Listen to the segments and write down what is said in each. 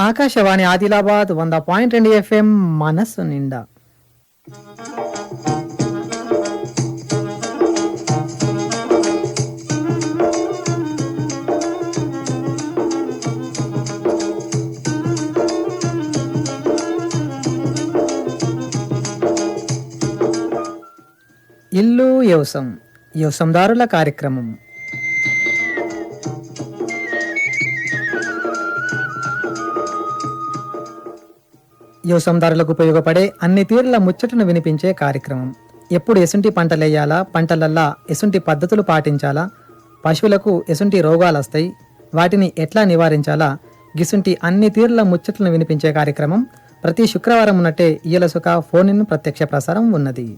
Akashvani Adilabad 100.2 FM మనస్సు నిండా. ఇల్లు వ్యవసాయం వ్యవసాయదారుల కార్యక్రమం. వ్యవసాయదారులకు ఉపయోగపడే అన్ని తీరుల ముచ్చటను వినిపించే కార్యక్రమం. ఎప్పుడు ఎసుంటి పంటలేయాలా, పంటలల్లా ఎసుంటి పద్ధతులు పాటించాలా, పశువులకు ఎసుంటి రోగాలు వస్తాయి, వాటిని ఎట్లా నివారించాలా, గిసుంటి అన్ని తీరుల ముచ్చటలను వినిపించే కార్యక్రమం ప్రతి శుక్రవారం ఉన్నట్టే ఇయలసుక ఫోన్ ఇన్ ప్రత్యక్ష ప్రసారం ఉన్నది.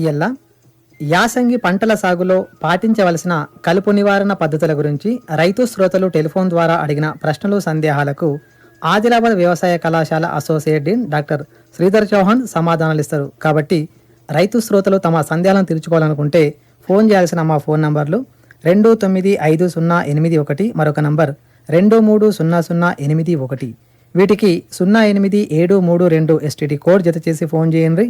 ఇయల్ల యాసంగి పంటల సాగులో పాటించవలసిన కలుపు నివారణ పద్ధతుల గురించి రైతు శ్రోతలు టెలిఫోన్ ద్వారా అడిగిన ప్రశ్నలు సందేహాలకు ఆదిలాబాద్ వ్యవసాయ కళాశాల associate dean doctor Sridhar Chauhan సమాధానాలు ఇస్తారు. కాబట్టి రైతు శ్రోతలు తమ సందేహాలను తీర్చుకోవాలనుకుంటే ఫోన్ చేయాల్సిన మా ఫోన్ నంబర్లు 295081, మరొక నంబర్ 230081. వీటికి 08732 STD కోడ్ జత చేసి ఫోన్ చేయండి.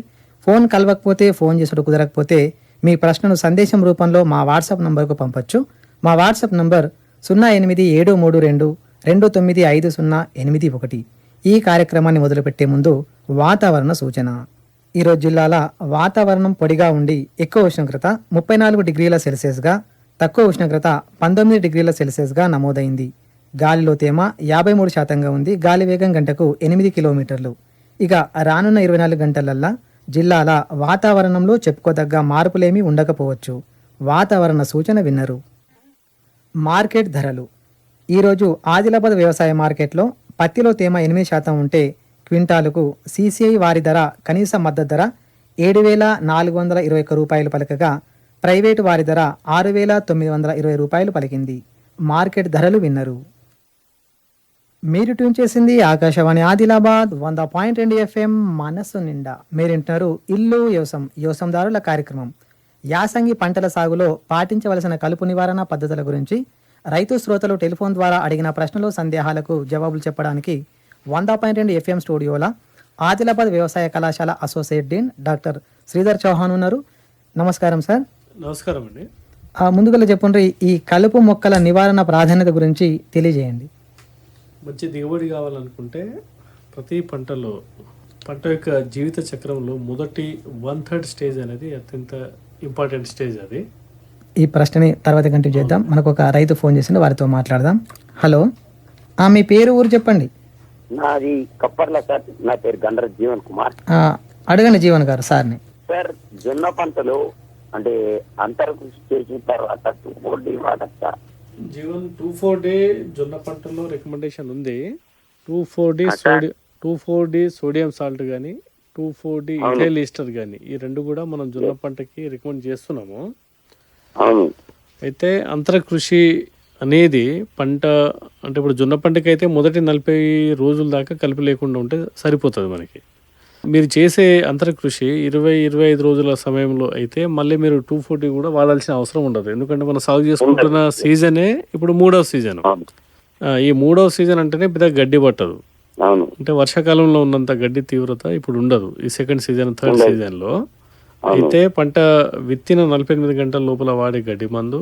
ఫోన్ కలవకపోతే, ఫోన్ చేసుడు కుదరకపోతే మీ ప్రశ్నను సందేశం రూపంలో మా వాట్సాప్ నంబర్కు పంపొచ్చు. మా వాట్సాప్ నంబర్ 08732295081. ఈ కార్యక్రమాన్ని మొదలుపెట్టే ముందు వాతావరణ సూచన. ఈరోజు జిల్లాల వాతావరణం పొడిగా ఉండి ఎక్కువ ఉష్ణోగ్రత 34 డిగ్రీల సెల్సియస్గా, తక్కువ ఉష్ణోగ్రత 19 డిగ్రీల సెల్సియస్గా నమోదైంది. గాలిలో తేమ 53% ఉంది. గాలి వేగం గంటకు 8 కిలోమీటర్లు. ఇక రానున్న 24 గంటలల్లా జిల్లాల వాతావరణంలో చెప్పుకోదగ్గ మార్పులేమీ ఉండకపోవచ్చు. వాతావరణ సూచన విన్నరు. మార్కెట్ ధరలు. ఈరోజు ఆదిలాబాద్ వ్యవసాయ మార్కెట్లో పత్తిలో తేమ 8% ఉంటే క్వింటాలుకు CCI వారి ధర కనీస మద్దతు ధర 7,421 రూపాయలు పలకగా, ప్రైవేటు వారి ధర 6,920 రూపాయలు పలికింది. మార్కెట్ ధరలు విన్నరు. మీరు ట్యూన్ చేసింది ఆకాశవాణి ఆదిలాబాద్ 100.2 FM మనస్సు నిండా. మీరింటున్నారు ఇల్లు వ్యవసాయదారుల కార్యక్రమం. యాసంగి పంటల సాగులో పాటించవలసిన కలుపు నివారణ పద్ధతుల గురించి రైతు శ్రోతలు టెలిఫోన్ ద్వారా అడిగిన ప్రశ్నలు సందేహాలకు జవాబులు చెప్పడానికి 100.2 FM స్టూడియోల ఆదిలాబాద్ వ్యవసాయ కళాశాల associate dean doctor Sridhar Chauhan ఉన్నారు. నమస్కారం సార్. నమస్కారం అండి. ముందుగా చెప్పండి, ఈ కలుపు మొక్కల నివారణ ప్రాధాన్యత గురించి తెలియజేయండి. మంచి దిగుబడి కావాలనుకుంటే ప్రతి పంటలో పంట యొక్క జీవిత చక్రంలో మొదటి 1/3 స్టేజ్ అనేది అత్యంత ఇంపార్టెంట్ స్టేజ్. అది ఈ ప్రశ్నని తర్వాత కంటిన్యూ చేద్దాం. మనకు ఒక రైతు ఫోన్ చేసిండు, వారితో మాట్లాడదాం. హలో, మీ పేరు, ఊరు చెప్పండి. నాది కప్పర్ల సార్. నా పేరు గండ్ర జీవన్ కుమార్. అడగండి జీవన్ గారు సార్ని. సార్, జొన్న పంటలు అంటే అంతర కృషి చేసిన తర్వాత 2,4-D వాడచ్చా? జీవన్ 2,4-D జొన్న పంటలో రికమెండేషన్ ఉంది. 2,4-D సోడియం సాల్ట్ కానీ 2,4-D ఇథైల్ ఈస్టర్ కానీ ఈ రెండు కూడా మనం జొన్న పంటకి రికమెండ్ చేస్తున్నాము. అయితే అంతర కృషి అనేది పంట అంటే ఇప్పుడు జొన్న పంటకి అయితే మొదటి 40 రోజుల దాకా కలిపి లేకుండా ఉంటే సరిపోతుంది మనకి. మీరు చేసే అంతర కృషి 20-25 రోజుల సమయంలో అయితే మళ్ళీ మీరు 2,4-D కూడా వాడాల్సిన అవసరం ఉండదు. ఎందుకంటే మనం సాగు చేసుకుంటున్న సీజనే ఇప్పుడు 3వ సీజన్. ఈ 3వ సీజన్ అంటేనే పెద్ద గడ్డి పట్టదు. అంటే వర్షాకాలంలో ఉన్నంత గడ్డి తీవ్రత ఇప్పుడు ఉండదు ఈ సెకండ్ సీజన్, థర్డ్ సీజన్లో. అయితే పంట విత్తిన 48 గంటల లోపల వాడే గడ్డి మందు,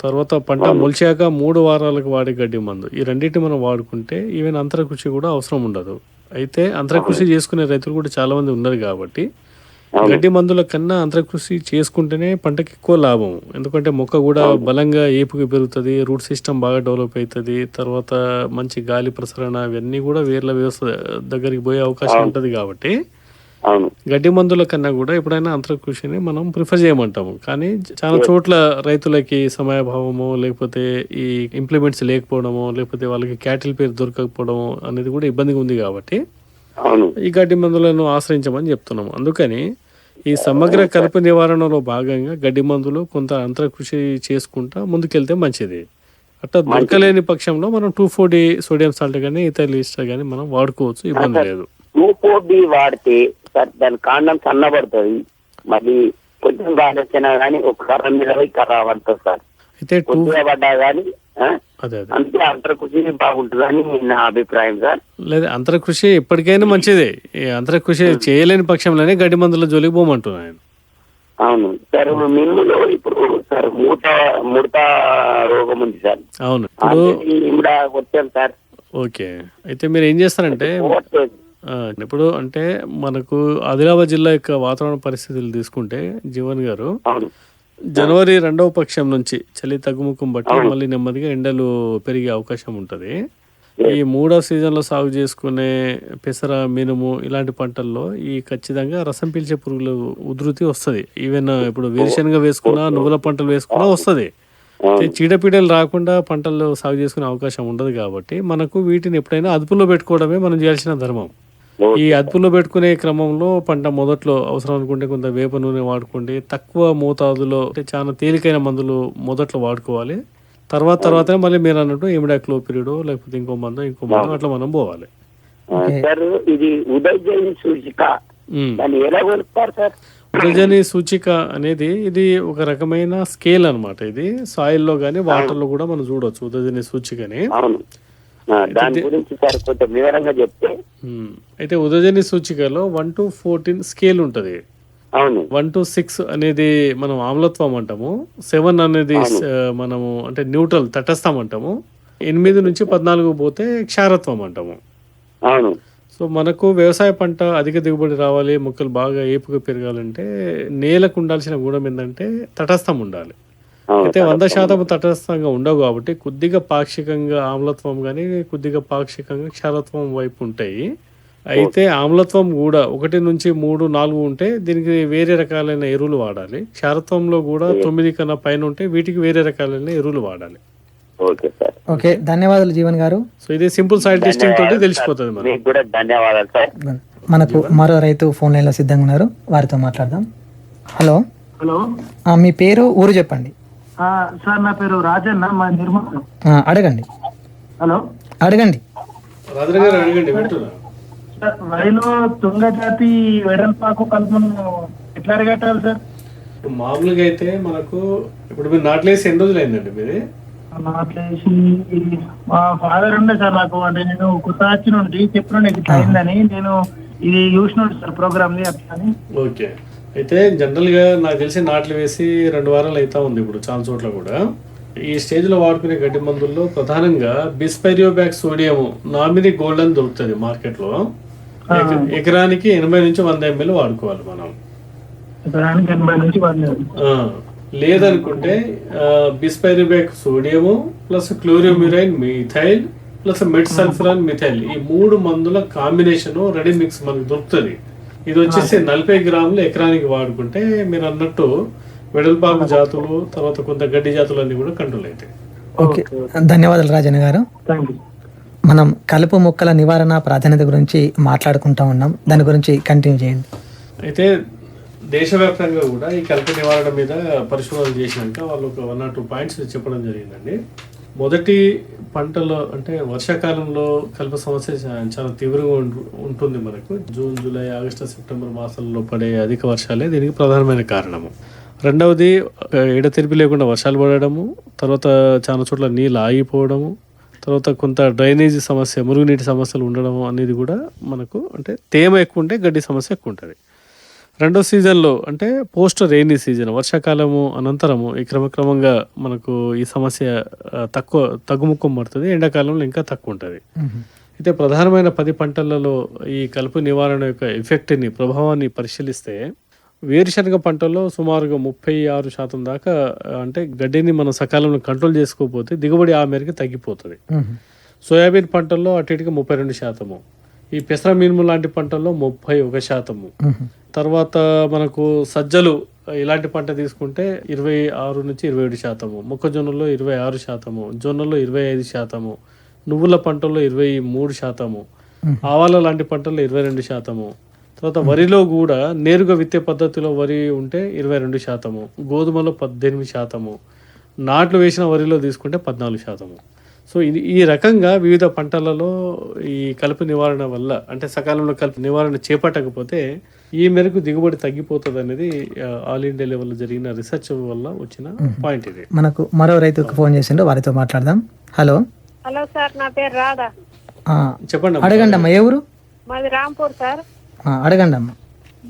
తర్వాత పంట మొలిచాక 3 వారాలకు వాడే గడ్డి మందు, ఈ రెండింటిని మనం వాడుకుంటే ఈవెన్ అంతర కృషి కూడా అవసరం ఉండదు. అయితే అంతర కృషి చేసుకునే రైతులు కూడా చాలా మంది ఉన్నారు కాబట్టి గడ్డి మందుల కన్నా అంతర కృషి చేసుకుంటేనే పంటకి ఎక్కువ లాభం. ఎందుకంటే మొక్క కూడా బలంగా ఏపుగా పెరుగుతుంది, రూట్ సిస్టమ్ బాగా డెవలప్ అవుతుంది, తర్వాత మంచి గాలి ప్రసరణ ఇవన్నీ కూడా వేర్ల వ్యవస్థ దగ్గరికి పోయే అవకాశం ఉంటుంది. కాబట్టి గడ్డి మందుల కన్నా కూడా ఎప్పుడైనా అంతర కృషిని మనం ప్రిఫర్ చేయమంటాము. కానీ చాలా చోట్ల రైతులకి సమయాభావమో, లేకపోతే ఈ ఇంప్లిమెంట్స్ లేకపోవడమో, లేకపోతే వాళ్ళకి క్యాటిల్ పేరు దొరకకపోవడమో అనేది కూడా ఇబ్బందిగా ఉంది. కాబట్టి ఈ గడ్డి మందులను ఆశ్రయించమని చెప్తున్నాము. అందుకని ఈ సమగ్ర కలుపు నివారణలో భాగంగా గడ్డి మందులు కొంత అంతర కృషి చేసుకుంటా ముందుకెళ్తే మంచిది. అట్లా దొరకలేని పక్షంలో మనం 2,4-D సోడియం సాల్ట్ కానీ ఇథైల్ ఈస్టర్ కానీ మనం వాడుకోవచ్చు, ఇబ్బంది లేదు. 2,4-D వాడితే సార్ దాని కాండం సన్నబడుతుంది, మళ్ళీ కొంచెం గాలి వచ్చినా కానీ ఒక కర్ర మీద పోయి కర్ర పడుతుంది సార్. అయితే కొద్దిగా పడ్డా కానీ అదే అంతే అంతర కృషి బాగుంటుందని నా అభిప్రాయం సార్. లేదా అంతరకృషి ఎప్పటికైనా మంచిదే. ఈ అంతరకృషి చేయలేని పక్షంలోనే గడ్డి మందుల జోలికి పోమంటున్నాను. అవును సార్. మిల్లులో ఇప్పుడు సార్ ముడత రోగం ఉంది సార్. అవును, ఇప్పుడు ఇప్పుడు వచ్చాను సార్. ఓకే, అయితే మీరు ఏం చేస్తారంటే పోవట్లేదు. ఇప్పుడు అంటే మనకు ఆదిలాబాద్ జిల్లా యొక్క వాతావరణ పరిస్థితులు తీసుకుంటే జీవన్ గారు, అవును జనవరి 2వ పక్షం నుంచి చలి తగ్గుముఖం బట్టి మళ్ళీ నెమ్మదిగా ఎండలు పెరిగే అవకాశం ఉంటుంది. ఈ 3వ సీజన్లో సాగు చేసుకునే పెసర, మినుము ఇలాంటి పంటల్లో ఈ ఖచ్చితంగా రసం పీల్చే పురుగుల ఉధృతి వస్తుంది. ఈవెన్ ఇప్పుడు వేరుశనగ వేసుకున్నా, నువ్వుల పంటలు వేసుకున్నా వస్తుంది. చీడపీడలు రాకుండా పంటలు సాగు చేసుకునే అవకాశం ఉండదు కాబట్టి మనకు వీటిని ఎప్పుడైనా అదుపులో పెట్టుకోవడమే మనం చేయాల్సిన ధర్మం. ఈ అదుపులో పెట్టుకునే క్రమంలో పంట మొదట్లో అవసరం అనుకుంటే కొంత వేప నూనె వాడుకోండి. తక్కువ మోతాదులో అంటే చాలా తేలికైన మందులు మొదట్లో వాడుకోవాలి. తర్వాత మళ్ళీ మీరు అన్నట్టు ఇమిడాక్లోపిరిడో లేకపోతే ఇంకో మందు అట్లా మనం పోవాలి. సార్ ఇది ఉదయజని సూచిక, దాన్ని ఎలా కొలుస్తారు సార్? ఉదయజని సూచిక అనేది ఇది ఒక రకమైన స్కేల్ అన్నమాట. ఇది సాయిల్లో కానీ వాటర్లో కూడా మనం చూడవచ్చు ఉదయజని సూచికని. అవును, దాని గురించి సార్ కొంచెం వివరంగా చెప్తే. అయితే ఉదయజని సూచికలో 1 to 14 స్కేల్ ఉంటది. అవును, 1 to 6 అనేది మనం ఆమ్లత్వం అంటాము. 7 అనేది మనము అంటే న్యూట్రల్ తటస్థం అంటాము. 8 నుంచి 14 పోతే క్షారత్వం అంటాము. అవును. సో మనకు వ్యవసాయ పంట అధిక దిగుబడి రావాలి, మొక్కలు బాగా ఏపుగా పెరగాలంటే నేలకు ఉండాల్సిన గుణం ఏంటంటే తటస్థం ఉండాలి. అయితే 100% తటస్థంగా ఉండవు కాబట్టి కొద్దిగా పాక్షికంగా ఆమ్లత్వం కానీ కొద్దిగా పాక్షికంగా క్షారత్వం వైపు ఉంటాయి. అయితే ఆమ్లత్వం కూడా 1 నుంచి 3, 4 ఉంటే దీనికి వేరే రకాలైన ఎరువులు వాడాలి. క్షారత్వంలో కూడా 9 కన్నా పైన ఉంటే వీటికి వేరే రకాలైన ఎరువులు వాడాలి. Okay sir. ఓకే, ధన్యవాదాలు జీవన్ గారు. సో ఇది సింపుల్ సాయిల్ టెస్టింగ్ తోటి తెలిసిపోతుంది మనకు. మీకు కూడా ధన్యవాదాలు సార్. మనకు మరో రైతు ఫోన్ లైన్లో సిద్ధంగా ఉన్నారు, వారితో మాట్లాడదాం. హలో. హలో, మీ పేరు, ఊరు చెప్పండి. సార్ నా పేరు రాజన్న, మా నిర్మాణం. అడగండి. హలో, అడగండి. రాజు గారు అడగండి, వింటున్నా. సార్ వరిలో తుంగ జాతి వెడల్పాకు కలుపును ఎట్లా అరగట్టాలి సార్? మామూలుగా అయితే మనకు ఇప్పుడు మీరు నాట్లేసి ఎన్ని రోజులు అయిందండి మీది? నాట్లేసి మా ఫాదర్ ఉండే సార్ నాకు, అంటే నేను కొత్త వచ్చి నుండి చెప్పిన ఇట్లా అయిందని నేను ఇది చూసినాడు సార్ ప్రోగ్రామ్ ని అట్లా అని. ఓకే, అయితే జనరల్ గా నాకు తెలిసి నాట్లు వేసి 2 వారాలు అవుతా ఉంది ఇప్పుడు చాలా చోట్ల కూడా. ఈ స్టేజ్ లో వాడుకునే గడ్డి మందుల్లో ప్రధానంగా బిస్పైరియోబ్యాక్ సోడియం నామినీ గోల్డ్ అని దొరుకుతుంది మార్కెట్ లో. ఎకరానికి 80 నుంచి 100 ml వాడుకోవాలి మనం. ఎకరానికి 80 నుంచి 100. లేదనుకుంటే bispyribac sodium plus chlorimuron methyl plus metsulfuron methyl ఈ 3 మందుల కాంబినేషన్ రెడీ మిక్స్ మనకు దొరుకుతుంది. ఇది వచ్చేసి 40 గ్రాములు ఎకరానికి వాడుకుంటే మీరు అన్నట్టు వెడల్పాకు జాతులు తర్వాత కొంత గడ్డి జాతులు అన్ని కూడా కంట్రోల్ అవుతాయి. ఓకే, ధన్యవాదాలు రాజన్న గారు. Thank you. మనం కలుపు మొక్కల నివారణ ప్రాధాన్యత గురించి మాట్లాడుకుంటా ఉన్నాం, దాని గురించి కంటిన్యూ చేయండి. అయితే దేశవ్యాప్తంగా కూడా ఈ కలుపు నివారణ మీద పరిశోధన చేసినాక వాళ్ళు ఒక 1 or 2 పాయింట్స్ చెప్పడం జరిగిందండి. మొదటి పంటలో అంటే వర్షాకాలంలో కలుపు సమస్య చాలా తీవ్రంగా ఉంటుంది. మనకు జూన్, జూలై, ఆగస్టు, సెప్టెంబర్ మాసాల్లో పడే అధిక వర్షాలే దీనికి ప్రధానమైన కారణము. రెండవది ఎడతెరిపి లేకుండా వర్షాలు పడడము, తర్వాత చాలా చోట్ల నీళ్ళు ఆగిపోవడము, తర్వాత కొంత డ్రైనేజీ సమస్య, మురుగునీటి సమస్యలు ఉండడం అనేది కూడా మనకు అంటే తేమ ఎక్కువ ఉంటే గడ్డి సమస్య ఎక్కువ ఉంటుంది. రెండో సీజన్లో అంటే పోస్ట్ రెయినీ సీజన్ వర్షాకాలము అనంతరము ఈ క్రమక్రమంగా మనకు ఈ సమస్య తగ్గుముఖం పడుతుంది. ఎండాకాలంలో ఇంకా తక్కువ ఉంటుంది. అయితే ప్రధానమైన 10 పంటలలో ఈ కలుపు నివారణ యొక్క ఎఫెక్ట్ని ప్రభావాన్ని పరిశీలిస్తే వేరుశనగ పంటల్లో సుమారుగా 36% దాకా అంటే గడ్డిని మనం సకాలంలో కంట్రోల్ చేసుకోకపోతే దిగుబడి ఆ మేరకు తగ్గిపోతుంది. సోయాబీన్ పంటల్లో అటు ఇటుగా 32%, ఈ పెసర మినుము లాంటి పంటల్లో 31%, తర్వాత మనకు సజ్జలు ఇలాంటి పంట తీసుకుంటే 26 నుంచి 27%, మొక్కజొన్నలో 26%, జొన్నలో 25%, నువ్వుల పంటల్లో 23%, ఆవాల లాంటి పంటల్లో 22%, తర్వాత వరిలో కూడా నేరుగా విత్తే పద్ధతిలో వరి ఉంటే 22%, గోధుమలో 18%, నాట్లు వేసిన వరిలో తీసుకుంటే 14%. సో ఈ రకంగా వివిధ పంటలలో ఈ కలుపు నివారణ వల్ల అంటే సకాలంలో కలుపు నివారణ చేపట్టకపోతే ఈ మేరకు దిగుబడి తగ్గిపోతుంది అనేది ఆల్ ఇండియా లెవెల్లో జరిగిన రీసెర్చ్ వల్ల వచ్చిన పాయింట్ ఇది. మనకు మరో రైతుకు ఫోన్ చేసిండు, వారితో మాట్లాడదాం. హలో హలో సార్, నా పేరు రాధా. చెప్పండి. అడగండి అమ్మా, ఏ ఊరు? మాది రాంపూర్ సార్. అడగండి అమ్మా.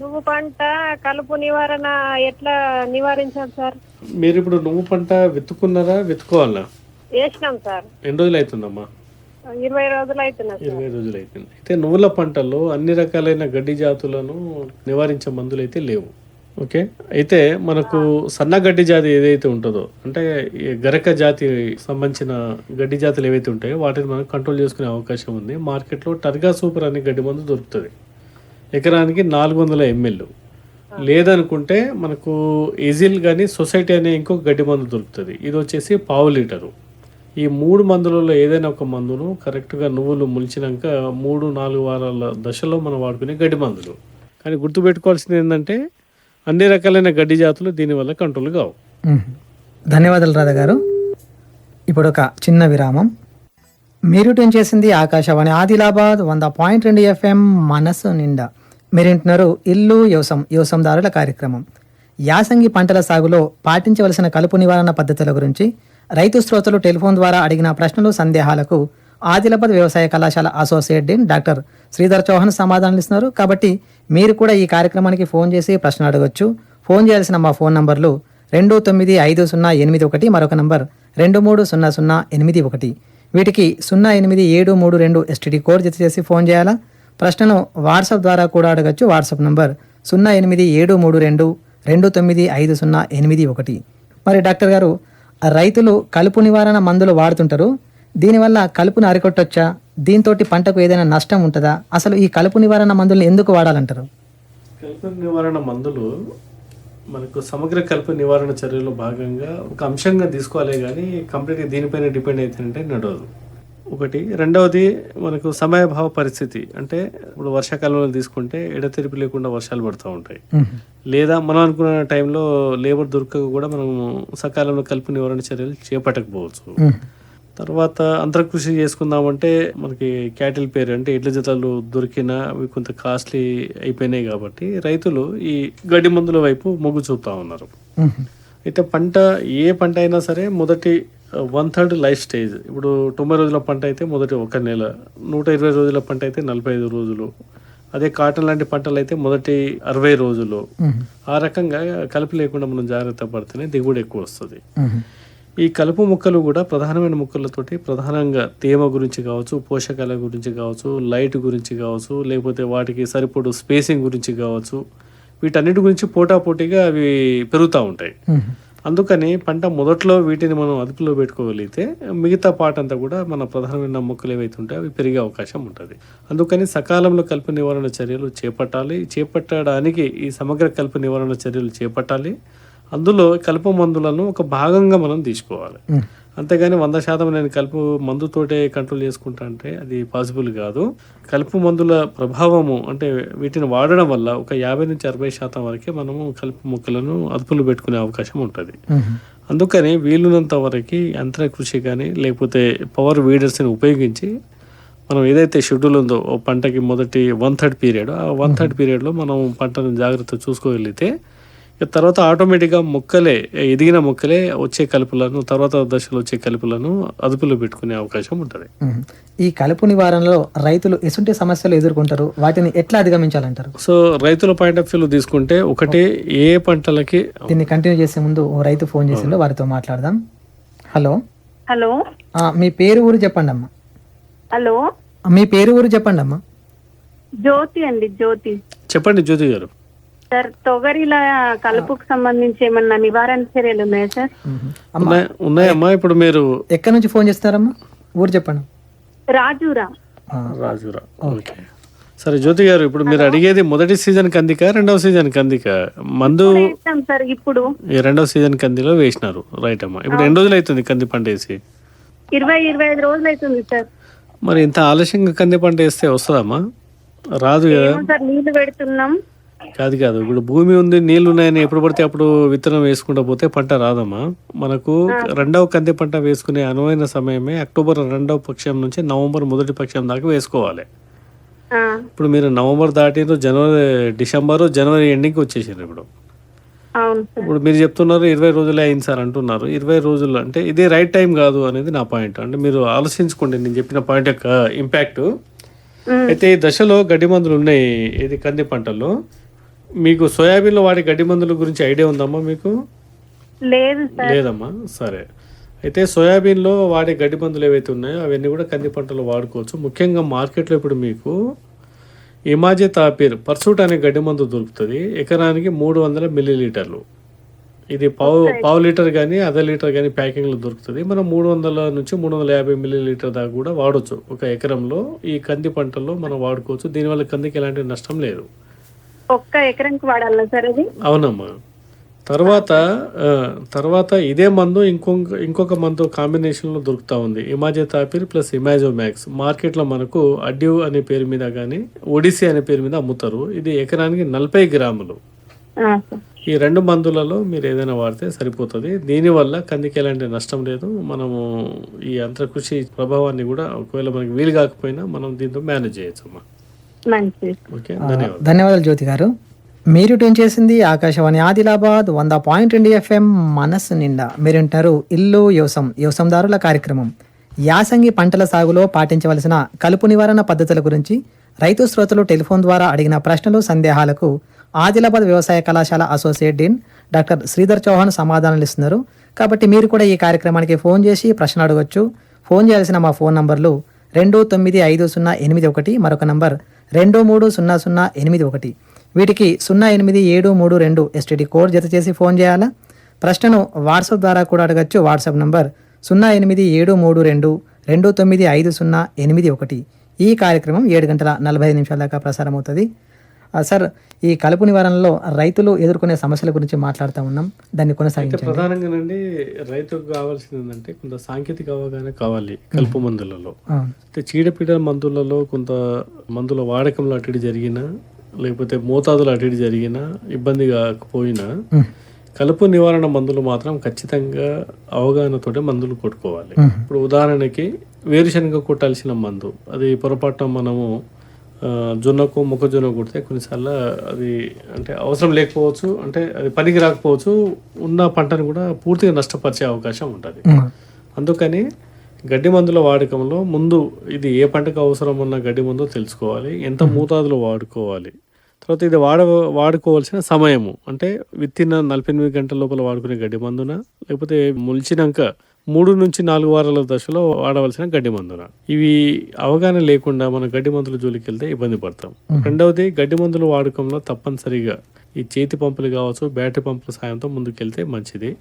నువ్వు పంట కలుపు నివారణ ఎట్లా నివారించాలి సార్? మీరు ఇప్పుడు నువ్వు పంట విత్తుకున్నారా, విత్తుకోవాలా? వేసినాం సార్. ఎన్ని రోజులు అవుతుందమ్మా? 20 రోజులు అవుతున్నది సార్. 20 రోజులు అయిపోయింది. అయితే నువ్వుల పంటల్లో అన్ని రకాలైన గడ్డి జాతులను నివారించే మందులు అయితే లేవు. ఓకే, అయితే మనకు సన్న గడ్డి జాతి ఏదైతే ఉంటుందో అంటే ఈ గరక జాతి సంబంధించిన గడ్డి జాతులు ఏవైతే ఉంటాయో వాటిని మనం కంట్రోల్ చేసుకునే అవకాశం ఉంది. మార్కెట్లో టర్గా సూపర్ అనే గడ్డి మందు దొరుకుతుంది, ఎకరానికి 400 ml. లేదనుకుంటే మనకు ఎజిల్ కానీ సొసైటీ అనే ఇంకొక గడ్డి మందు దొరుకుతుంది, ఇది వచ్చేసి 1/2 లీటరు. ఈ 3 మందులలో ఏదైనా ఒక మందును కరెక్ట్గా నువ్వులు ములిచినాక 3-4 వారాల దశలో మనం వాడుకునే గడ్డి మందులు. కానీ గుర్తుపెట్టుకోవాల్సింది ఏంటంటే అన్ని రకాలైన గడ్డి జాతులు దీనివల్ల కంట్రోల్ కావు. ధన్యవాదాలు రాధా గారు. ఇప్పుడు ఒక చిన్న విరామం. మీరు ట్యూన్ చేసింది ఆకాశవాణి ఆదిలాబాద్ 100.2 FM మనసు నిండా. మీరింటున్నారు ఇల్లు వ్యవసాయదారుల కార్యక్రమం. యాసంగి పంటల సాగులో పాటించవలసిన కలుపు నివారణ పద్ధతుల గురించి రైతు శ్రోతలు టెలిఫోన్ ద్వారా అడిగిన ప్రశ్నలు, సందేహాలకు ఆదిలాబాద్ వ్యవసాయ కళాశాల associate dean doctor Sridhar Chauhan సమాధానాలు ఇస్తున్నారు. కాబట్టి మీరు కూడా ఈ కార్యక్రమానికి ఫోన్ చేసి ప్రశ్న అడగొచ్చు. ఫోన్ చేయాల్సిన మా ఫోన్ నంబర్లు 295081, మరొక నంబర్ 230081. వీటికి 08732 STD కోడ్ జత చేసి ఫోన్ చేయాలా. ప్రశ్నను వాట్సాప్ ద్వారా కూడా అడగచ్చు. WhatsApp number 08732295081. మరి డాక్టర్ గారు, రైతులు కలుపు నివారణ మందులు వాడుతుంటారు, దీనివల్ల కలుపును అరికొట్టొచ్చా? దీంతో పంటకు ఏదైనా నష్టం ఉంటుందా? అసలు ఈ కలుపు నివారణ మందులను ఎందుకు వాడాలంటారు? కలుపు నివారణ మందులు మనకు సమగ్ర కలుపు నివారణ చర్యలో భాగంగా ఒక అంశంగా తీసుకోవాలి, కానీ కంప్లీట్గా దీనిపైన డిపెండ్ అవుతుందంటే నడవదు. ఒకటి. రెండవది మనకు సమయభావ పరిస్థితి. అంటే ఇప్పుడు వర్షాకాలంలో తీసుకుంటే ఎడతెరిపి లేకుండా వర్షాలు పడుతూ ఉంటాయి, లేదా మనం అనుకున్న టైంలో లేబర్ దొరకక కూడా మనం సకాలంలో కలుపు నివారణ చర్యలు చేపట్టకపోవచ్చు. తర్వాత అంతర్కృషి చేసుకుందామంటే మనకి క్యాటిల్ పేరు అంటే ఎడ్ల జతలు దొరికినా అవి కొంత కాస్ట్లీ అయిపోయినాయి కాబట్టి రైతులు ఈ గడ్డి మందుల వైపు మొగ్గు చూపుతా ఉన్నారు. అయితే ఏ పంట అయినా సరే మొదటి 1/3 లైఫ్ స్టేజ్. ఇప్పుడు 90 రోజుల పంట అయితే మొదటి 1 నెల, 120 రోజుల పంట అయితే 45 రోజులు, అదే కాటన్ లాంటి పంటలు అయితే మొదటి 60 రోజులు. ఆ రకంగా కలుపు లేకుండా మనం జాగ్రత్త పడితేనే దిగుబడి ఎక్కువ వస్తుంది. ఈ కలుపు మొక్కలు కూడా ప్రధానమైన మొక్కలతోటి ప్రధానంగా తేమ గురించి కావచ్చు, పోషకాల గురించి కావచ్చు, లైట్ గురించి కావచ్చు, లేకపోతే వాటికి సరిపడు స్పేసింగ్ గురించి కావచ్చు, వీటన్నిటి గురించి పోటాపోటీగా అవి పెరుగుతూ ఉంటాయి. అందుకని పంట మొదట్లో వీటిని మనం అదుపులో పెట్టుకోగలిగితే మిగతా పాట అంతా కూడా మన ప్రధానమైన మొక్కలు ఏవైతే ఉంటాయో అవి పెరిగే అవకాశం ఉంటుంది. అందుకని సకాలంలో కలుపు నివారణ చర్యలు చేపట్టడానికి ఈ సమగ్ర కలుపు నివారణ చర్యలు చేపట్టాలి. అందులో కలుపు మందులను ఒక భాగంగా మనం తీసుకోవాలి. అంతేగాని 100% నేను కలుపు మందుతోటే కంట్రోల్ చేసుకుంటా అంటే అది పాసిబుల్ కాదు. కలుపు మందుల ప్రభావము అంటే వీటిని వాడడం వల్ల ఒక 50-60% వరకే మనము కలుపు మొక్కలను అదుపులో పెట్టుకునే అవకాశం ఉంటుంది. అందుకని వీలున్నంత వరకు యంత్ర కృషి కానీ లేకపోతే పవర్ వీడర్స్ని ఉపయోగించి మనం ఏదైతే షెడ్యూల్ ఉందో పంటకి మొదటి 1/3 పీరియడ్, ఆ 1/3 పీరియడ్లో మనం పంటను జాగ్రత్త చూసుకోగలిగితే తర్వాత ఆటోమేటిక్గా ఎదిగిన మొక్కలే వచ్చే కలుపులను, తర్వాత దశలో వచ్చే కలుపులను అదుపులో పెట్టుకునే అవకాశం ఉంటుంది. ఈ కలుపు నివారణలో రైతులు ఎటువంటి సమస్యలు ఎదుర్కొంటారు, వాటిని ఎట్లా అధిగమించాలంటారు? సో రైతుల పాయింట్ ఆఫ్ వ్యూలో తీసుకుంటే ఒకటి, ఏ పంటలకి దీన్ని కంటిన్యూ చేసే ముందు ఓ రైతు ఫోన్ చేసిందో వారితో మాట్లాడదాం. హలో. హలో, మీ పేరు ఊరు చెప్పండి అమ్మా. హలో, మీ పేరు ఊరు చెప్పండి అమ్మా. జ్యోతి అండి. జ్యోతి. చెప్పండి జ్యోతి గారు. సార్, తొగరిల కలుపుకు సంబంధించి ఏమన్నా నివారణ చర్యలు ఉన్నాయా సార్? ఉన్నాయమ్మా. ఇప్పుడు మీరు ఎక్కడి నుంచి ఫోన్ చేస్తారమ్మా? ఊరు చెప్పండి. రాజురా. ఓకే, సరే జ్యోతి గారు, ఇప్పుడు మీరు అడిగేది మొదటి సీజన్ కందిక, రెండవ సీజన్ కందిక మందు? సార్, ఇప్పుడు రెండవ సీజన్ కందిలో వేసినారు. రైట్ అమ్మా. ఇప్పుడు ఎన్ని రోజులు అవుతుంది కంది పంట వేసి? 20-25 రోజులు అవుతుంది సార్. మరి ఇంత ఆలస్యంగా కంది పంట వేస్తే వస్తుందమ్మా? రాదు కదా సార్. నీళ్లు పెడుతున్నాం, కాదు ఇప్పుడు భూమి ఉంది, నీళ్లు ఉన్నాయని ఎప్పుడు పడితే అప్పుడు విత్తనం వేసుకుంటూ పోతే పంట రాదమ్మా. మనకు రెండవ కంది పంట వేసుకునే అనువైన సమయమే అక్టోబర్ 2వ పక్షం నుంచి నవంబర్ 1వ పక్షం దాకా వేసుకోవాలి. ఆ, ఇప్పుడు మీరు నవంబర్ దాటిన జనవరి ఎండింగ్కి వచ్చేసారు. ఇప్పుడు అవును సార్. ఇప్పుడు మీరు చెప్తున్నారు 20 రోజులే అయింది సార్ అంటున్నారు. 20 రోజులు అంటే ఇదే రైట్ టైం కాదు అనేది నా పాయింట్. అంటే మీరు ఆలోచించుకోండి నేను చెప్పిన పాయింట్ యొక్క ఇంపాక్ట్. అయితే ఈ దశలో గడ్డి మందులు ఉన్నాయి ఇది కంది పంటల్లో. మీకు సోయాబీన్లో వాడే గడ్డి మందుల గురించి ఐడియా ఉందమ్మా మీకు? లేదు సార్. లేదమ్మా, సరే. అయితే సోయాబీన్లో వాడే గడ్డి మందులు ఏవైతే ఉన్నాయో అవన్నీ కూడా కంది పంటలో వాడుకోవచ్చు. ముఖ్యంగా మార్కెట్లో ఇప్పుడు మీకు ఇమాజెతాపిర్ పర్సూట్ అనే గడ్డి మందు దొరుకుతుంది. ఎకరానికి 300 మిల్లీలీటర్లు. ఇది పావు లీటర్ కానీ అర్ధ లీటర్ కానీ ప్యాకింగ్లో దొరుకుతుంది. మనం 300 నుంచి 350 మిల్లీలీటర్ దాకా కూడా వాడవచ్చు ఒక ఎకరంలో. ఈ కంది పంటల్లో మనం వాడుకోవచ్చు. దీనివల్ల కందికి ఎలాంటి నష్టం లేదు. ఒక్క ఎకరానికి వాడాలా సార్ అది? అవునమ్మా. తర్వాత ఇదే మందు ఇంకొక మందు కాంబినేషన్లో దొరుకుతూ ఉంది. ఇమాజెతాపిర్ ప్లస్ ఇమాజోమాక్స్. మార్కెట్లో మనకు అడ్యూ అనే పేరు మీద కానీ ఒడిసీ అనే పేరు మీద అమ్ముతారు. ఇది ఎకరానికి 40 గ్రాములు. ఆ, సార్. ఈ 2 మందులలో మీరు ఏదైనా వాడితే సరిపోతుంది. దీనివల్ల కందికి ఎలాంటి నష్టం లేదు. మనము ఈ అంతర్కృషి ప్రభావాన్ని కూడా ఒకవేళ మనకి వీలు కాకపోయినా మనం దీంతో మేనేజ్ చేయొచ్చు అమ్మా. మంచిది. ఓకే, ధన్యవాదాలు. ధన్యవాదాలు జ్యోతి గారు. మీరు ట్యూన్ చేసింది ఆకాశవాణి ఆదిలాబాద్ 100.2 FM మనస్సు నిండా. మీరుంటారు ఇల్లు వ్యవసాయదారుల కార్యక్రమం. యాసంగి పంటల సాగులో పాటించవలసిన కలుపు నివారణ పద్ధతుల గురించి రైతు శ్రోతలు టెలిఫోన్ ద్వారా అడిగిన ప్రశ్నలు సందేహాలకు ఆదిలాబాద్ వ్యవసాయ కళాశాల associate dean doctor Sridhar Chauhan సమాధానాలు ఇస్తున్నారు. కాబట్టి మీరు కూడా ఈ కార్యక్రమానికి ఫోన్ చేసి ప్రశ్న అడగొచ్చు. ఫోన్ చేయాల్సిన మా ఫోన్ నంబర్లు 295081, మరొక నంబర్ 230081. వీటికి 08732 STD కోడ్ జత చేసి ఫోన్ చేయాలా. ప్రశ్నను వాట్సాప్ ద్వారా కూడా అడగచ్చు. WhatsApp number 08732 295081. ఈ కార్యక్రమం 7:45 దాకా ప్రసారం అవుతుంది. సార్, ఈ కలుపు నివారణలో రైతులు ఎదుర్కొనే సమస్యల గురించి మాట్లాడుతూ ఉన్నాం. దాన్ని కొనసాగించండి. ప్రధానంగానండి రైతుకు కావాల్సింది ఏంటంటే కొంత సాంకేతిక అవగాహన కావాలి కలుపు మందులలో. అయితే చీడపీడల మందులలో కొంత మందుల వాడకంలో అటు ఇటు జరిగినా లేకపోతే మోతాదులు అటు ఇటు జరిగినా ఇబ్బంది కాకపోయినా కలుపు నివారణ మందులు మాత్రం ఖచ్చితంగా అవగాహనతోటే మందులు కొట్టుకోవాలి. ఇప్పుడు ఉదాహరణకి వేరుశనగ కొట్టాల్సిన మందు అది పొరపాటున మనము జొన్నకు మొక్కజొన్న కొడితే కొన్నిసార్లు అది అంటే అవసరం లేకపోవచ్చు, అంటే అది పనికి రాకపోవచ్చు, ఉన్న పంటను కూడా పూర్తిగా నష్టపరిచే అవకాశం ఉంటుంది. అందుకని గడ్డి మందుల వాడకంలో ముందు ఇది ఏ పంటకు అవసరం ఉన్న గడ్డి మందో తెలుసుకోవాలి, ఎంత మోతాదులో వాడుకోవాలి. తర్వాత ఇది వాడుకోవాల్సిన సమయము, అంటే విత్తిన 48 గంటల లోపల వాడుకునే గడ్డి మందున, లేకపోతే మొలిచినాక 3 నుంచి 4 వారాల దశలో వాడవలసిన గడ్డి మందున. ఇవి అవగాహన లేకుండా మనం గడ్డి మందుల జోలికి వెళ్తే ఇబ్బంది పడతాం. రెండవది, గడ్డి మందుల వాడకంలో తప్పనిసరిగా ఈ చేతి పంపులు కావచ్చు, బ్యాటరీ పంపుల సాయంతో ముందుకెళ్తే మంచిది.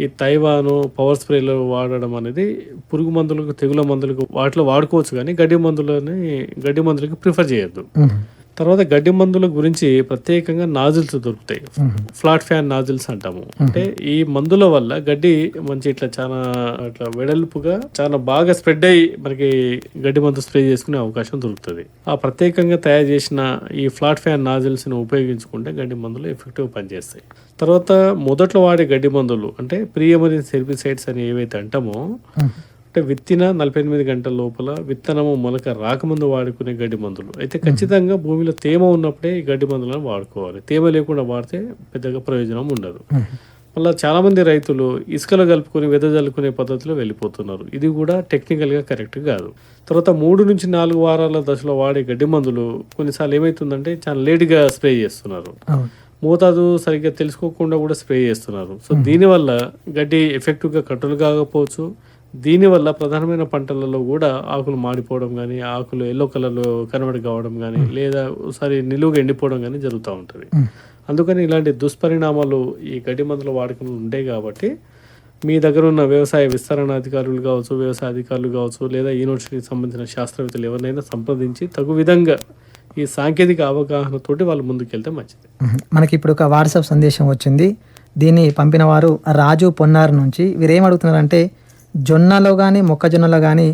ఈ తైవాను పవర్ స్ప్రేలు వాడడం అనేది పురుగు మందులకు, తెగుల మందులకు వాటిలో వాడుకోవచ్చు, కానీ గడ్డి మందులకి ప్రిఫర్ చేయొద్దు. తర్వాత గడ్డి మందుల గురించి ప్రత్యేకంగా నాజిల్స్ దొరుకుతాయి. ఫ్లాట్ ఫ్యాన్ నాజిల్స్ అంటాము. అంటే ఈ మందుల వల్ల గడ్డి మంచి ఇట్లా వెడల్పుగా చాలా బాగా స్ప్రెడ్ అయ్యి మనకి గడ్డి మందు స్ప్రే చేసుకునే అవకాశం దొరుకుతుంది. ఆ ప్రత్యేకంగా తయారు చేసిన ఈ ఫ్లాట్ ఫ్యాన్ నాజిల్స్ ని ఉపయోగించుకుంటే గడ్డి మందులు ఎఫెక్టివ్ పనిచేస్తాయి. తర్వాత మొదట్లో వాడే గడ్డి మందులు అంటే ప్రీ ఎమర్జెన్సీ హెర్బిసైడ్స్ అని ఏవైతే అంటామో, అంటే విత్తిన 48 గంటల లోపల విత్తనము మొలక రాకముందు వాడుకునే గడ్డి మందులు. అయితే ఖచ్చితంగా భూమిలో తేమ ఉన్నప్పుడే ఈ గడ్డి మందులను వాడుకోవాలి. తేమ లేకుండా వాడితే పెద్దగా ప్రయోజనం ఉండదు. మళ్ళీ చాలా మంది రైతులు ఇసుకలో కలుపుకొని వెదజల్లుకునే పద్ధతిలో వెళ్ళిపోతున్నారు. ఇది కూడా టెక్నికల్గా కరెక్ట్ కాదు. తర్వాత 3 నుంచి 4 వారాల దశలో వాడే గడ్డి మందులు కొన్నిసార్లు ఏమవుతుందంటే చాలా లేట్గా స్ప్రే చేస్తున్నారు. మోతాదు సరిగ్గా తెలుసుకోకుండా కూడా స్ప్రే చేస్తున్నారు. సో దీనివల్ల గడ్డి ఎఫెక్టివ్గా కంట్రోల్ కాకపోవచ్చు. దీనివల్ల ప్రధానమైన పంటలలో కూడా ఆకులు మాడిపోవడం కానీ, ఆకులు ఎల్లో కలర్లో కన్వర్ట్ కావడం కానీ, లేదా ఒకసారి నిలువుగా ఎండిపోవడం కానీ జరుగుతూ ఉంటుంది. అందుకని ఇలాంటి దుష్పరిణామాలు ఈ గడ్డి మందుల వాడకంలో ఉంటాయి. కాబట్టి మీ దగ్గర ఉన్న వ్యవసాయ విస్తరణ అధికారులు కావచ్చు, వ్యవసాయ అధికారులు కావచ్చు, లేదా యూనివర్సిటీకి సంబంధించిన శాస్త్రవేత్తలు ఎవరినైనా సంప్రదించి తగు విధంగా ఈ సాంకేతిక అవగాహనతోటి వాళ్ళు ముందుకెళ్తే మంచిది. మనకి ఇప్పుడు ఒక వాట్సాప్ సందేశం వచ్చింది. దీన్ని పంపిన వారు రాజు పొన్నార్ నుంచి. వీరేం అడుగుతున్నారంటే, జొన్నలో కానీ మొక్కజొన్నలో కానీ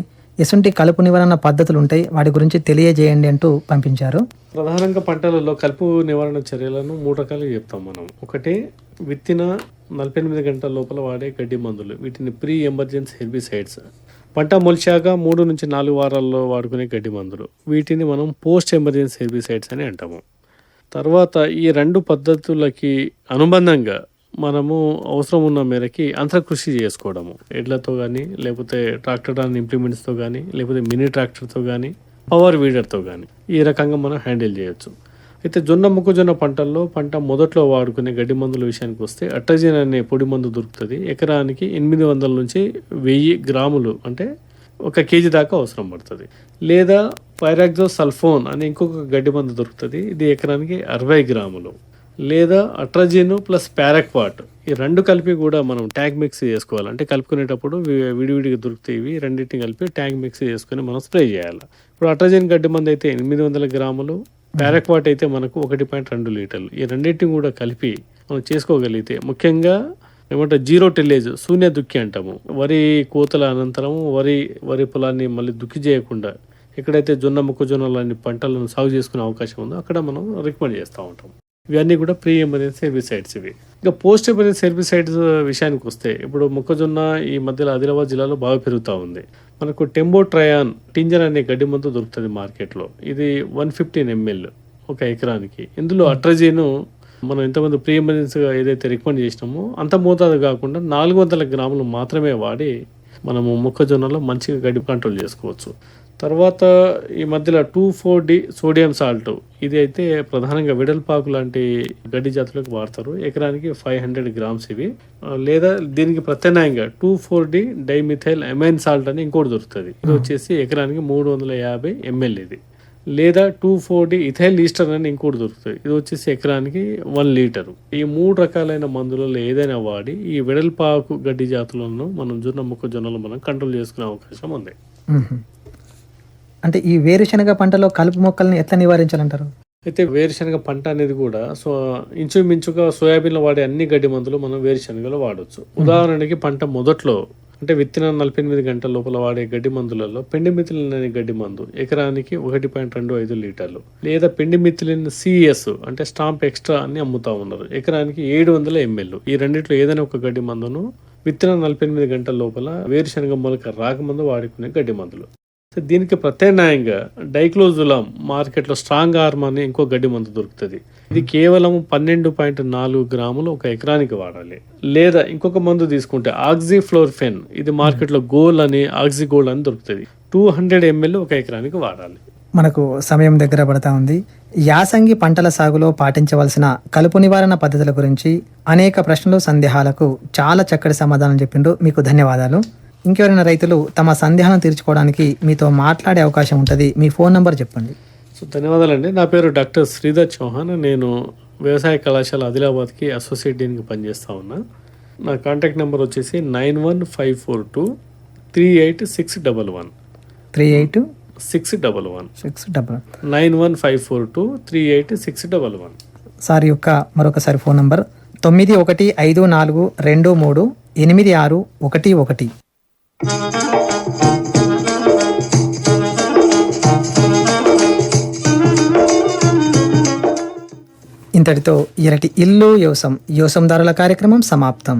ఎసుంటి కలుపు నివారణ పద్ధతులు ఉంటాయి, వాటి గురించి తెలియజేయండి అంటూ పంపించారు. ప్రధానంగా పంటలలో కలుపు నివారణ చర్యలను 3 రకాలుగా చెప్తాం మనం. ఒకటి, విత్తిన 48 గంటల లోపల వాడే గడ్డి మందులు, వీటిని ప్రీ ఎమర్జెన్సీ హెర్బిసైడ్స్. పంట మొలిచాక 3 నుంచి 4 వారాల్లో వాడుకునే గడ్డి మందులు, వీటిని మనం పోస్ట్ ఎమర్జెన్సీ హెర్బిసైడ్స్ అని అంటాము. తర్వాత ఈ 2 పద్ధతులకి అనుబంధంగా మనము అవసరం ఉన్న మేరకి అంతర్కృషి చేసుకోవడము, ఎడ్లతో కానీ, లేకపోతే ట్రాక్టర్ అండ్ ఇంప్లిమెంట్స్తో కానీ, లేకపోతే మినీ ట్రాక్టర్తో కానీ, పవర్ వీడర్తో కానీ ఈ రకంగా మనం హ్యాండిల్ చేయొచ్చు. అయితే మొక్కజొన్న పంటల్లో పంట మొదట్లో వాడుకునే గడ్డి మందుల విషయానికి వస్తే అట్రజిన్ అనే పొడి మందు దొరుకుతుంది. ఎకరానికి 800 నుంచి 1000 గ్రాములు, అంటే 1 కేజీ దాకా అవసరం పడుతుంది. లేదా పైరాక్సోసల్ఫోన్ అనే ఇంకొక గడ్డి మందు దొరుకుతుంది, ఇది ఎకరానికి 60 గ్రాములు. లేదా అట్రజిన్ ప్లస్ పారాక్వాట్, ఈ 2 కలిపి కూడా మనం ట్యాంక్ మిక్స్ చేసుకోవాలి. అంటే కలుపుకునేటప్పుడు విడివిడిగా దొరుకుతాయి, ఇవి రెండింటిని కలిపి ట్యాంక్ మిక్స్ చేసుకొని మనం స్ప్రే చేయాలి. ఇప్పుడు అట్రజిన్ గడ్డి మందు అయితే 800 గ్రాములు, పారాక్వాట్ అయితే మనకు 1.2 లీటర్లు. ఈ రెండింటిని కూడా కలిపి మనం చేసుకోగలిగితే, ముఖ్యంగా ఏమంటే జీరో టిల్లేజ్, శూన్య దుక్కి అంటాము, వరి కోతల అనంతరం వరి పొలాన్ని మళ్ళీ దుక్కి చేయకుండా ఎక్కడైతే మొక్కజొన్న లాంటి పంటలను సాగు చేసుకునే అవకాశం ఉందో అక్కడ మనం రికమెండ్ చేస్తూ ఉంటాం. ఇవన్నీ కూడా ప్రీ ఎమర్జెన్సీ హెర్బిసైడ్స్ ఇవి. ఇంకా పోస్ట్ ఎమర్జెన్సీ హెర్బిసైడ్స్ విషయానికి వస్తే, ఇప్పుడు మొక్కజొన్న ఈ మధ్యలో ఆదిలాబాద్ జిల్లాలో బాగా పెరుగుతూ ఉంది. మనకు టెంబోట్రయాన్ టింజర్ అనే గడ్డి మందు దొరుకుతుంది మార్కెట్లో, ఇది 115 ml 1 ఎకరానికి. ఇందులో అట్రజిన్ మనం ఇంతమంది ప్రీ ఎమర్జెన్సీగా ఏదైతే రికమెండ్ చేసినామో అంత మోతాదు కాకుండా 400 గ్రాములు మాత్రమే వాడి మనము మొక్కజొన్నలో మంచిగా గడ్డి కంట్రోల్ చేసుకోవచ్చు. తర్వాత ఈ మధ్యలో 2,4-D సోడియం సాల్ట్, ఇది అయితే ప్రధానంగా వెడల్పాకు లాంటి గడ్డి జాతులకు వాడతారు. ఎకరానికి 500 గ్రామ్స్ ఇవి. లేదా దీనికి ప్రత్యామ్నాయంగా 2,4-D డైమిథైల్ అమైన్ సాల్ట్ అని ఇంకోటి దొరుకుతుంది, ఇది వచ్చేసి ఎకరానికి 350 ml ఇది. లేదా 2,4-D ఇథైల్ ఈస్టర్ అని ఇంకోటి దొరుకుతుంది, ఇది వచ్చేసి ఎకరానికి 1 లీటరు. ఈ 3 రకాలైన మందులలో ఏదైనా వాడి ఈ వెడల్పాకు గడ్డి జాతులను మనం మొక్కజొన్నలు మనం కంట్రోల్ చేసుకునే అవకాశం ఉంది. అంటే ఈ వేరుశనగ పంటలో కలుపు మొక్కల్ని ఎట్లా నివారించాలంటారు? అయితే వేరుశనగ పంట అనేది కూడా ఇంచుమించుగా సోయాబీన్లో వాడే అన్ని గడ్డి మందులు మనం వేరుశనగలో వాడవచ్చు. ఉదాహరణకి పంట మొదట్లో అంటే విత్తిన 48 గంటల లోపల వాడే గడ్డి మందులలో పెండిమిథిలిన్ అనే గడ్డి మందు ఎకరానికి 1.25 లీటర్లు. లేదా పెండిమిథిలిన్ సిఎస్ అంటే స్టాంప్ ఎక్స్ట్రా అని అమ్ముతా ఉన్నారు, ఎకరానికి 700 ml. ఈ రెండిట్లో ఏదైనా ఒక గడ్డి మందును విత్తిన 48 గంటల లోపల వేరుశనగ మొలక రాకముందు వాడుకునే గడ్డి మందులు. దీనికి ప్రత్యామ్నాయంగా డైక్లోజులాం మార్కెట్లో స్ట్రాంగ్ ఆర్మ్ అని ఇంకో గడ్డి మందు దొరుకుతుంది, ఇది కేవలం 12.4 గ్రాములు 1 ఎకరానికి వాడాలి. లేదా ఇంకొక మందు తీసుకుంటే ఆక్సిఫ్లోర్ఫెన్, ఇది మార్కెట్లో గోల్ అని ఆక్సిగోల్డ్ అని దొరుకుతుంది, 200 ml 1 ఎకరానికి వాడాలి. మనకు సమయం దగ్గర పడతా ఉంది. యాసంగి పంటల సాగులో పాటించవలసిన కలుపు నివారణ పద్ధతుల గురించి అనేక ప్రశ్నలు సందేహాలకు చాలా చక్కటి సమాధానం చెప్పిండు, మీకు ధన్యవాదాలు. ఇంకెవరైనా రైతులు తమ సందేహాలను తీర్చుకోవడానికి మీతో మాట్లాడే అవకాశం ఉంటుంది, మీ ఫోన్ నంబర్ చెప్పండి. ధన్యవాదాలండి. నా పేరు డాక్టర్ శ్రీధర్ చౌహాన్, నేను వ్యవసాయ కళాశాల ఆదిలాబాద్కి అసోసియేట్ డీన్గా పనిచేస్తూ ఉన్నా. నా కాంటాక్ట్ నెంబర్ వచ్చేసి 91542 38611 38611 91542 38611. సార్ యొక్క మరొకసారి ఫోన్ నంబర్ 9154238611. ఇంతటితో ఇరటి ఇల్లు యోసందారుల కార్యక్రమం సమాప్తం.